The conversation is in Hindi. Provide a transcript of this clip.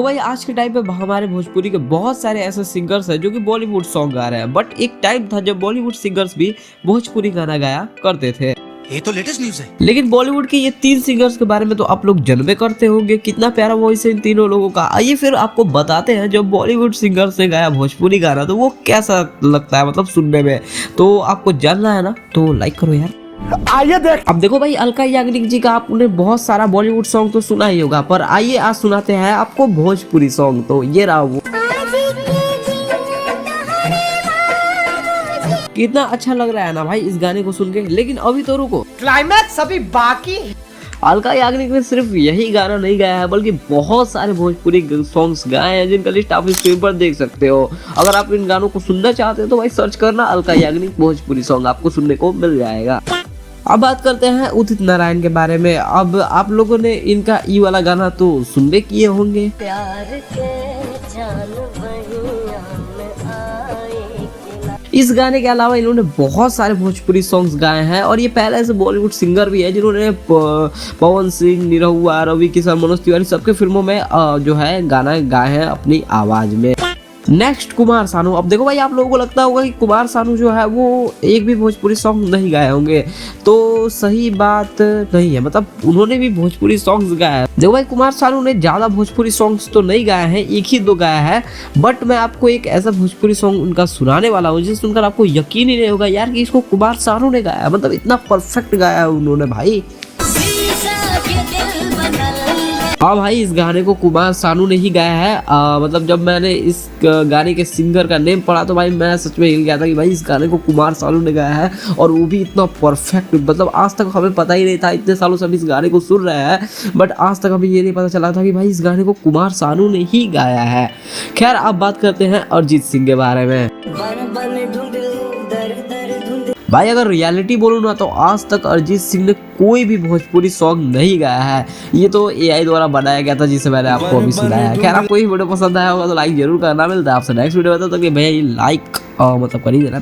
भाई आज के टाइम पे हमारे भोजपुरी के बहुत सारे ऐसे सिंगर्स हैं जो कि बॉलीवुड सॉन्ग गा रहे हैं, बट एक टाइम था जब बॉलीवुड सिंगर्स भी भोजपुरी गाना गाया करते थे। ये तो लेटेस्ट न्यूज़ है। लेकिन बॉलीवुड के ये 3 सिंगर्स के बारे में तो आप लोग जानबे करते होंगे, कितना प्यारा वॉइस है इन तीनों लोगों का। आइए फिर आपको बताते हैं जब बॉलीवुड सिंगर्स ने गाया भोजपुरी गाना तो वो कैसा लगता है, मतलब सुनने में। तो आपको जानना है ना, तो लाइक करो यार। आइए देख। अब देखो भाई, अलका याग्निक जी का आपने बहुत सारा बॉलीवुड सॉन्ग तो सुना ही होगा, पर आइए आज सुनाते हैं आपको भोजपुरी सॉन्ग। तो ये रहा वो। कितना अच्छा लग रहा है ना भाई इस गाने को सुन के। लेकिन अभी तो रुको, क्लाइमैक्स अभी बाकी। अलका याग्निक ने सिर्फ यही गाना नहीं गाया है, बल्कि बहुत सारे भोजपुरी सॉन्ग्स गाए हैं जिनका लिस्ट आप स्क्रीन पर देख सकते हो। अगर आप इन गानों को सुनना चाहते हो तो भाई सर्च करना अलका याग्निक भोजपुरी सॉन्ग, आपको सुनने को मिल जाएगा। अब बात करते हैं उदित नारायण के बारे में। अब आप लोगों ने इनका ई वाला गाना तो सुनबे किए होंगे। प्यार के जान बहिया में आए। इस गाने के अलावा इन्होंने बहुत सारे भोजपुरी सॉन्ग्स गाए हैं और ये पहले से बॉलीवुड सिंगर भी है जिन्होंने पवन सिंह, निरहुआ, रवि किशन, मनोज तिवारी सबके फिल्मों में जो है गाना गाए हैं अपनी आवाज में। नेक्स्ट कुमार सानू। अब देखो भाई, आप लोगों को लगता होगा कि कुमार सानू जो है वो एक भी भोजपुरी सॉन्ग नहीं गाए होंगे, तो सही बात नहीं है। मतलब उन्होंने भी भोजपुरी सॉन्ग्स गाए हैं। देखो भाई, कुमार सानू ने ज्यादा भोजपुरी सॉन्ग्स तो नहीं गाए हैं, एक ही दो गाया है। बट मैं आपको एक ऐसा भोजपुरी सॉन्ग उनका सुनाने वाला हूँ जिसे सुनकर आपको यकीन ही नहीं होगा यार कि इसको कुमार सानू ने गाया। मतलब इतना परफेक्ट गाया है उन्होंने भाई। हाँ भाई, इस गाने को कुमार सानू ने ही गाया है। मतलब जब मैंने इस गाने के सिंगर का नेम पढ़ा तो भाई मैं सच में हिल गया था कि भाई इस गाने को कुमार सानू ने गाया है, और वो भी इतना परफेक्ट। मतलब आज तक हमें पता ही नहीं था, इतने सालों से हम इस गाने को सुन रहे हैं, बट आज तक हमें ये नहीं पता चला था कि भाई इस गाने को कुमार सानू ने ही गाया है। खैर, अब बात करते हैं अरिजीत सिंह के बारे में। भाई अगर रियलिटी बोलूँ ना तो आज तक अरिजीत सिंह ने कोई भी भोजपुरी सॉन्ग नहीं गाया है। ये तो एआई द्वारा बनाया गया था जिसे मैंने आपको अभी सुनाया है। खैर, आपको ये वीडियो पसंद आया होगा तो लाइक जरूर करना। मिलता है आपसे नेक्स्ट वीडियो में, तब तक भैया ये लाइक मतलब कर ही देना।